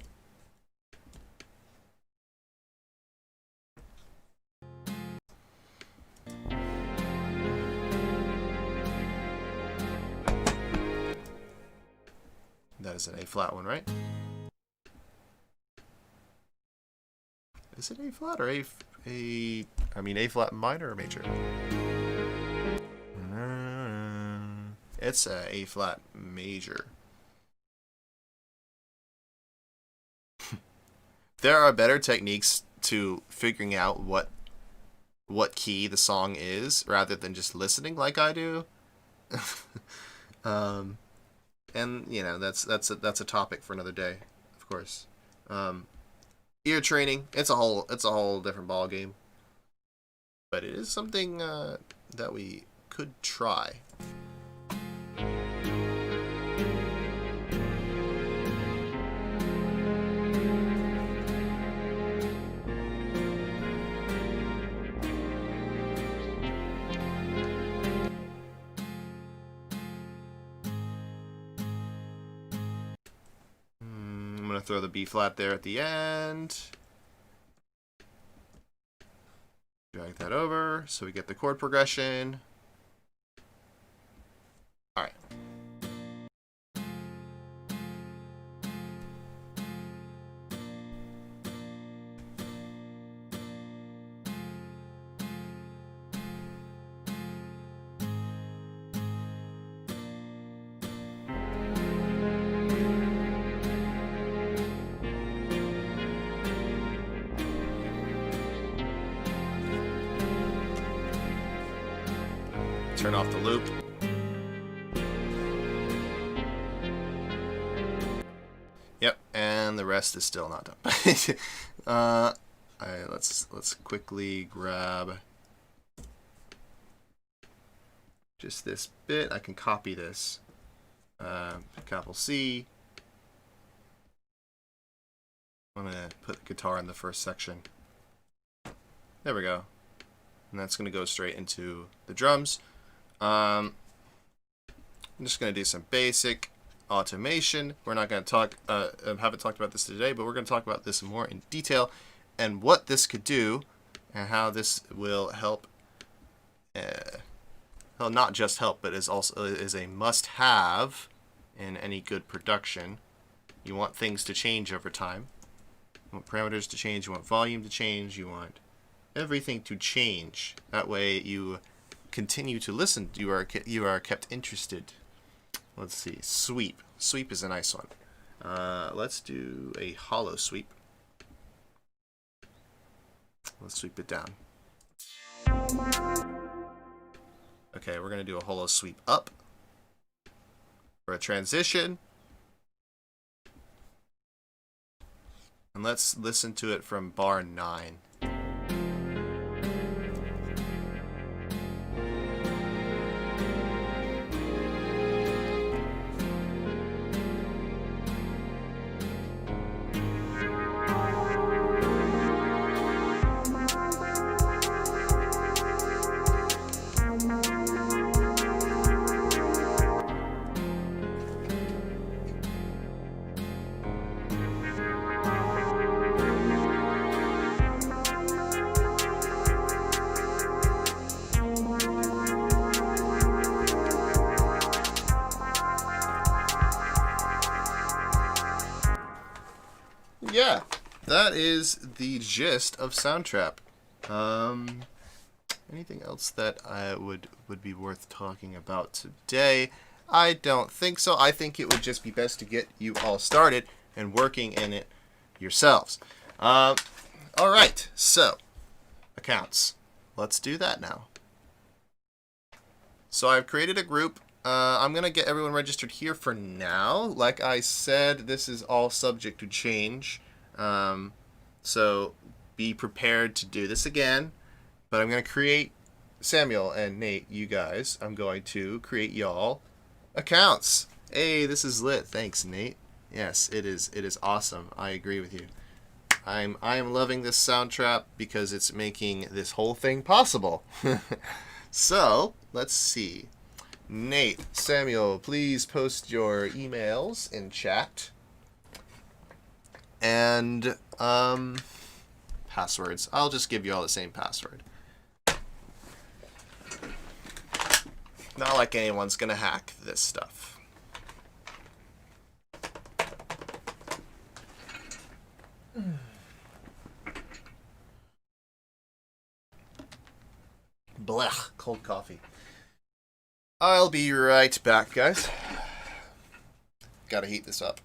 That is an A flat one, right? Is it A flat or I mean A flat minor or major? It's a flat major. There are better techniques to figuring out what key the song is rather than just listening like I do. And you know that's a topic for another day, of course. Ear training, it's a whole different ball game, but it is something that we could try. I'm gonna throw the B flat there at the end. Drag that over so we get the chord progression. All right. Turn off the loop. Yep, and the rest is still not done. Alright, let's quickly grab just this bit. I can copy this. Capital C. I'm gonna put the guitar in the first section. There we go. And that's gonna go straight into the drums. I'm just going to do some basic automation. We're not going to talk, haven't talked about this today, but we're going to talk about this more in detail and what this could do and how this will help, well, not just help, but is a must-have in any good production. You want things to change over time. You want parameters to change, you want volume to change, you want everything to change. That way you continue to listen. You are kept interested. Let's see. Sweep. Sweep is a nice one. Let's do a hollow sweep. Let's sweep it down. Okay, we're going to do a hollow sweep up for a transition. And let's listen to it from bar 9. Yeah, that is the gist of Soundtrap. Anything else that would be worth talking about today? I don't think so. I think it would just be best to get you all started and working in it yourselves. All right, so accounts. Let's do that now. So I've created a group. I'm going to get everyone registered here for now. Like I said, this is all subject to change. So be prepared to do this again. But I'm going to create Samuel and Nate, you guys. I'm going to create y'all Accounts. Hey, this is lit. Thanks, Nate. Yes, it is. It is awesome. I agree with you. I am loving this sound trap because it's making this whole thing possible. So let's see. Nate, Samuel, please post your emails in chat and passwords. I'll just give you all the same password. Not like anyone's gonna hack this stuff. Blech, cold coffee. I'll be right back, guys. Gotta heat this up.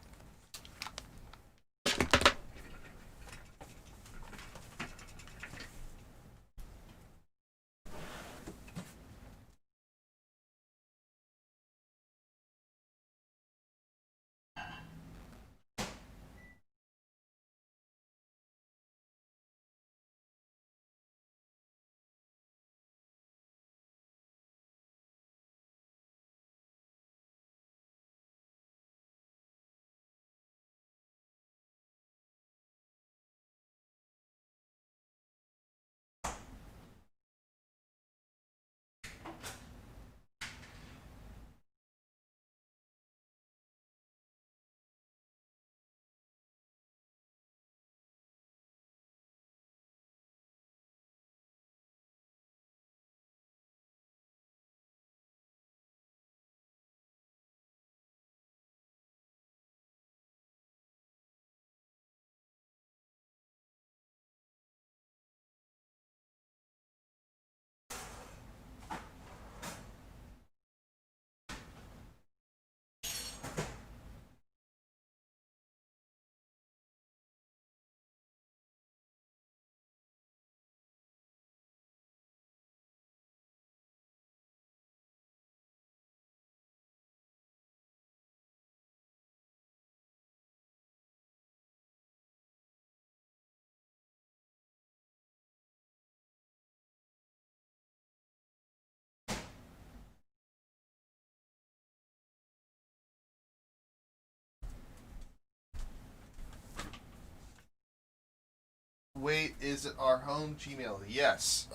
Wait, is it our home Gmail? Yes.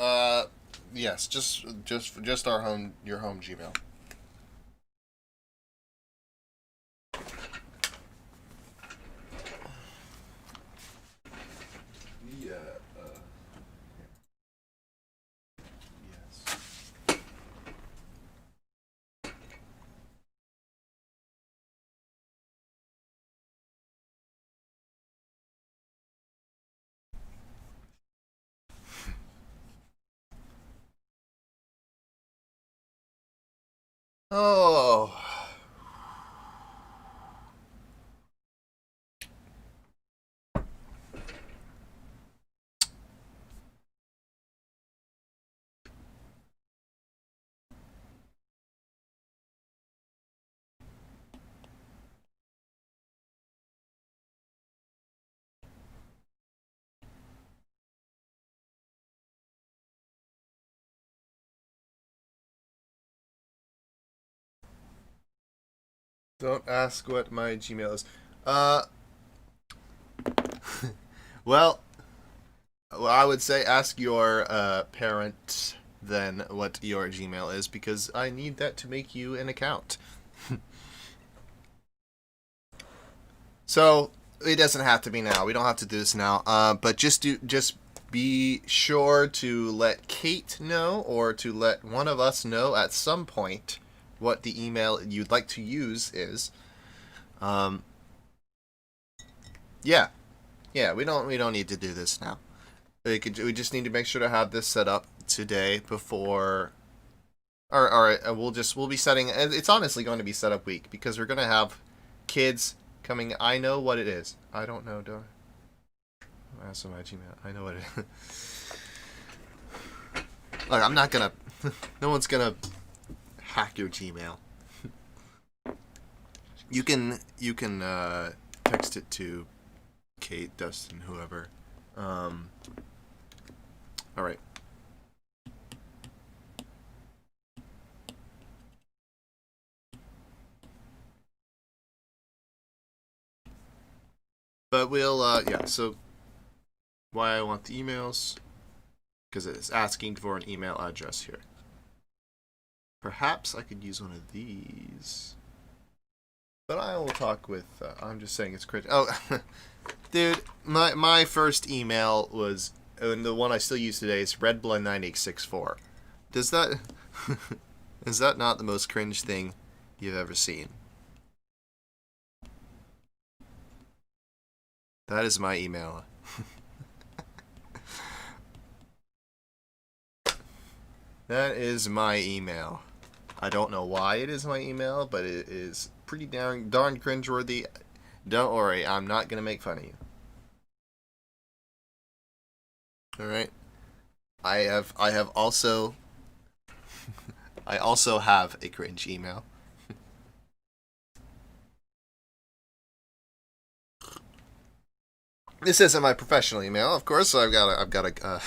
Yes. Just our home, your home Gmail. Yeah. Yes. Oh. Don't ask what my Gmail is. Uh. Well, I would say ask your parent then what your Gmail is because I need that to make you an account. So it doesn't have to be now. We don't have to do this now. But just be sure to let Kate know or to let one of us know at some point what the email you'd like to use is. Um, yeah, yeah. We don't need to do this now. We just need to make sure to have this set up today before. Or we'll be setting. It's honestly going to be set up week because we're gonna have kids coming. I know what it is. I don't know. Don't. Ask my Gmail. I know what it is. Look, I'm not gonna. No one's gonna hack your Gmail. You can text it to Kate, Dustin, whoever. All right. But we'll, yeah, so why I want the emails, because it is asking for an email address here. Perhaps I could use one of these. But I will talk with, I'm just saying it's cringe. Oh, dude, my first email was, and the one I still use today is redblood9864. Does that, is that not the most cringe thing you've ever seen? That is my email. That is my email. I don't know why it is my email, but it is pretty darn cringeworthy. Don't worry, I'm not gonna make fun of you. All right. I have also I also have a cringe email. This isn't my professional email, of course. So I've got a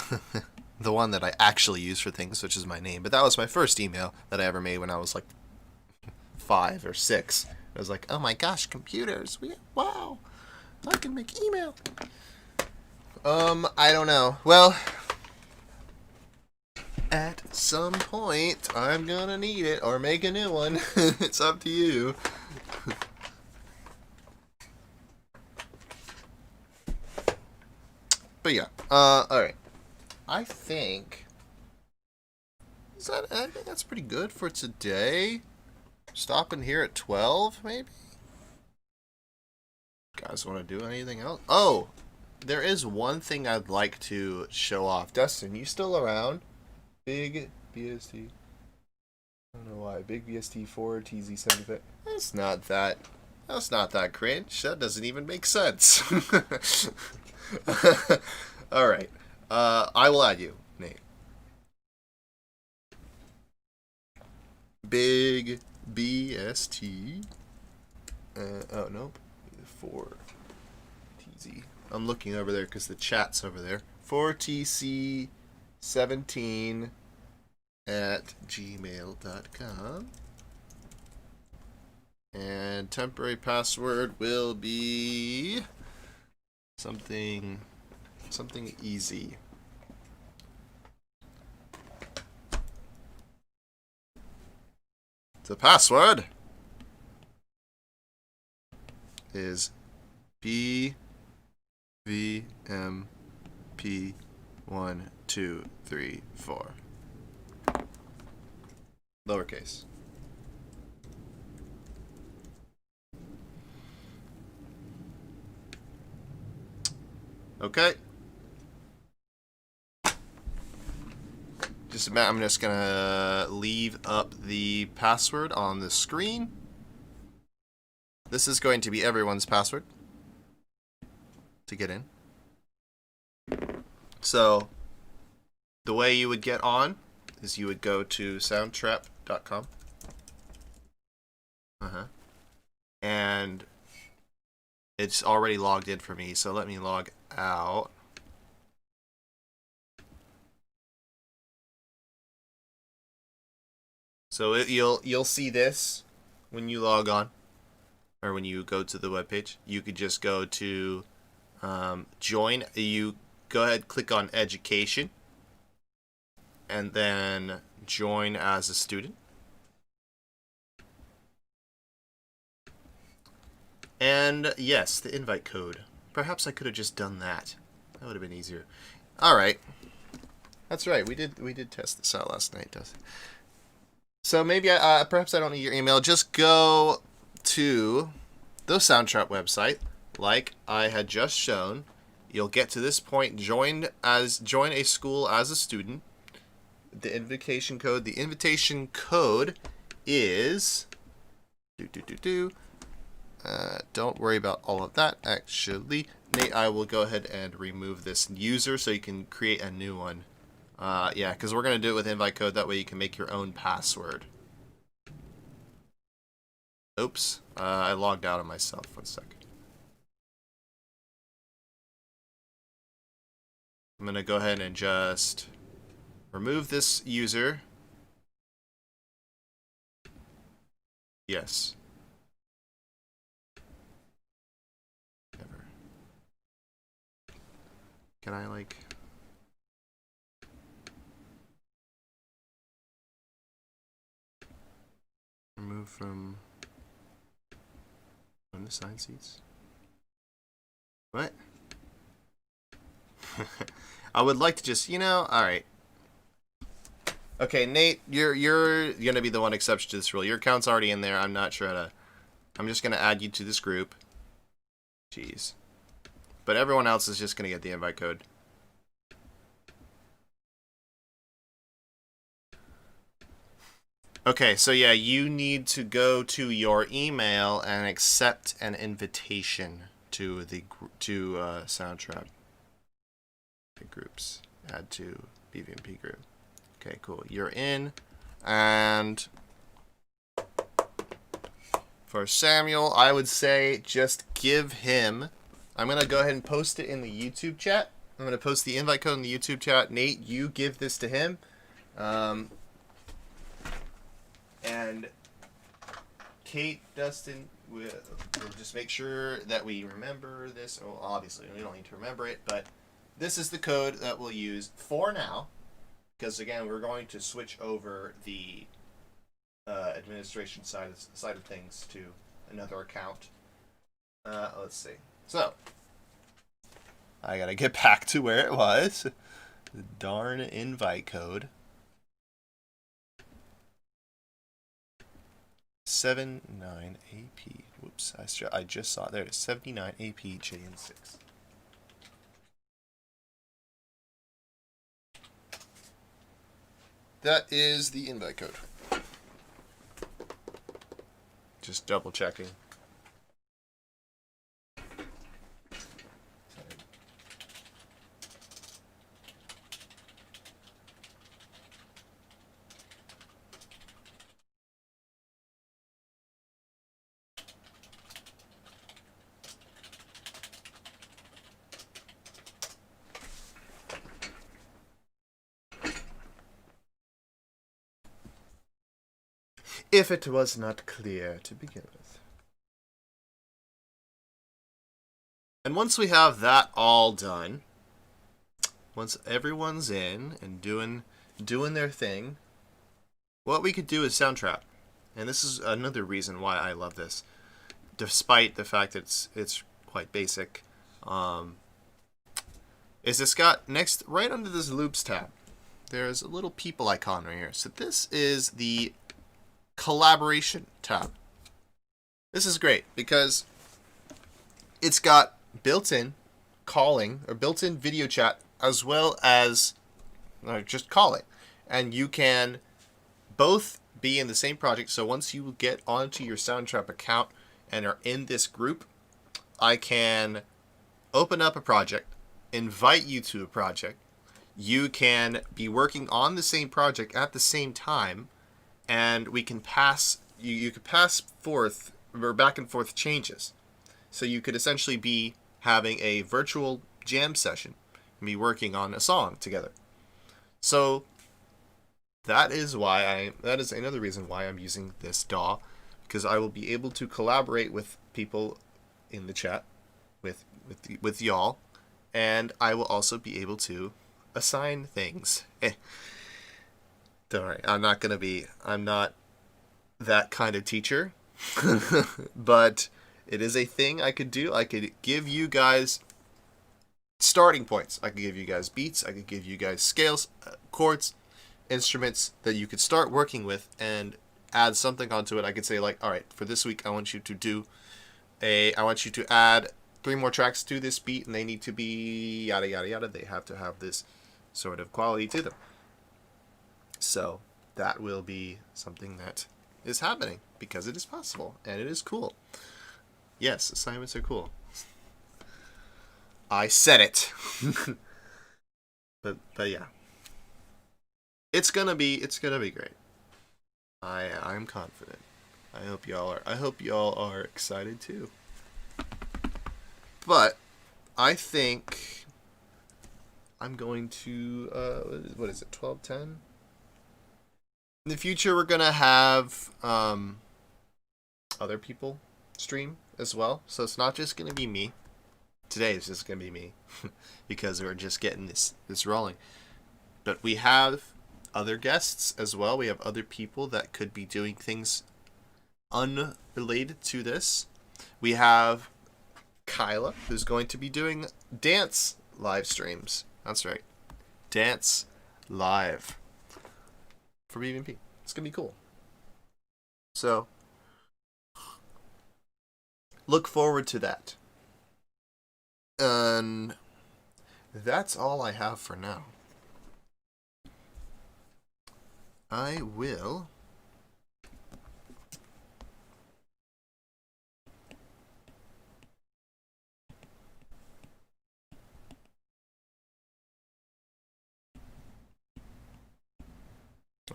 the one that I actually use for things, which is my name. But that was my first email that I ever made when I was like 5 or 6. I was like, oh my gosh, computers! Wow, I can make email. I don't know. Well, at some point, I'm gonna need it or make a new one. It's up to you. But yeah, all right. I think I think that's pretty good for today. Stopping here at 12, maybe. Guys, want to do anything else? Oh, there is one thing I'd like to show off. Dustin, you still around? Big BST. I don't know why. Big BST 4 TZ75. That's not that. That's not that cringe. That doesn't even make sense. All right. I will add you, Nate. Big BST. Oh, nope. 4 TZ. I'm looking over there because the chat's over there. 4TC17 at gmail.com. And temporary password will be something easy. The password is BVMP 1 2 3 4. Lowercase. Okay. I'm just gonna leave up the password on the screen. This is going to be everyone's password to get in. So the way you would get on is you would go to soundtrap.com. And it's already logged in for me, so let me log out. So you'll see this when you log on, or when you go to the webpage. You could just go to join. You go ahead, click on education, and then join as a student. And yes, the invite code. Perhaps I could have just done that. That would have been easier. All right. That's right. We did test this out last night. So maybe perhaps I don't need your email. Just go to the Soundtrap website, like I had just shown. You'll get to this point. Join a school as a student. The invitation code. The invitation code is don't worry about all of that. Actually, Nate, I will go ahead and remove this user so you can create a new one. Yeah, because we're going to do it with invite code. That way you can make your own password. Oops. I logged out of myself. 1 second. I'm going to go ahead and just remove this user. Yes. Never. Can I like... remove from unassigned seats? What? I would like to just, alright. Okay, Nate, you're gonna be the one exception to this rule. Your account's already in there. I'm not sure how to... I'm just gonna add you to this group. Jeez. But everyone else is just gonna get the invite code. Okay, so yeah, you need to go to your email and accept an invitation to the Soundtrap groups. Add to BVMP group. Okay, cool. You're in, and for Samuel, I would say just give him... I'm going to go ahead and post it in the YouTube chat. I'm going to post the invite code in the YouTube chat. Nate, you give this to him. And Kate, Dustin, we'll just make sure that we remember this. Well, obviously, we don't need to remember it, but this is the code that we'll use for now. Because, again, we're going to switch over the administration side of things to another account. Let's see. So, I gotta get back to where it was. The darn invite code. 79AP. Whoops, I just saw it. There it is. 79AP JN6. That is the invite code. Just double checking. If it was not clear to begin with. And once we have that all done, once everyone's in and doing their thing, what we could do is Soundtrap. And this is another reason why I love this, despite the fact that it's quite basic. Is it's got next, right under this loops tab, there's a little people icon right here. So this is the collaboration tab. This is great because it's got built-in calling or built-in video chat as well as just calling, and you can both be in the same project. So once you get onto your Soundtrap account and are in this group, I can open up a project, invite you to a project. You can be working on the same project at the same time, and we can pass, you could pass forth, or back and forth changes. So you could essentially be having a virtual jam session and be working on a song together. So that is another reason why I'm using this DAW, because I will be able to collaborate with people in the chat, with y'all, and I will also be able to assign things. Don't worry, I'm not that kind of teacher, but it is a thing I could do. I could give you guys starting points. I could give you guys beats. I could give you guys scales, chords, instruments that you could start working with and add something onto it. I could say like, all right, for this week, I want you to add 3 more tracks to this beat, and they need to be yada, yada, yada. They have to have this sort of quality to them. So that will be something that is happening because it is possible and it is cool. Yes, assignments are cool. I said it. but yeah. It's gonna be great. I'm confident. I hope y'all are excited too. But I think I'm going to what is it, 12:10? In the future, we're gonna have other people stream as well, so it's not just gonna be me. today is just gonna be me because we're just getting this rolling. But we have other guests as well. We have other people that could be doing things unrelated to this. We have Kyla, who's going to be doing dance live streams. That's right. Dance live for BVMP. It's going to be cool. So, look forward to that. And that's all I have for now. I will...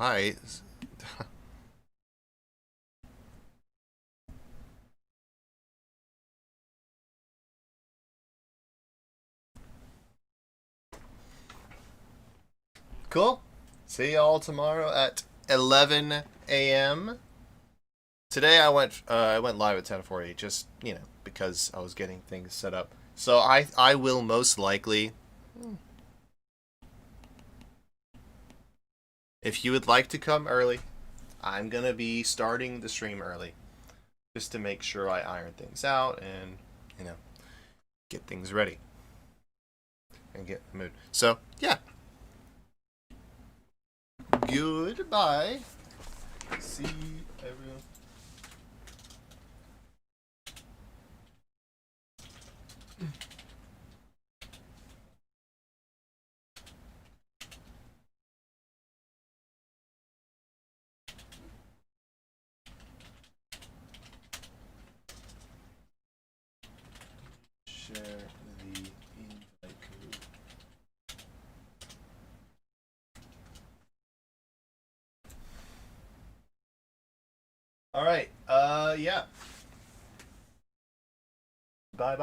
Alright. Cool. See y'all tomorrow at 11 a.m. Today I went live at 10:40, just because I was getting things set up. So I will most likely, if you would like to come early, I'm gonna be starting the stream early, just to make sure I iron things out and get things ready and get in the mood. So yeah. Goodbye. See everyone.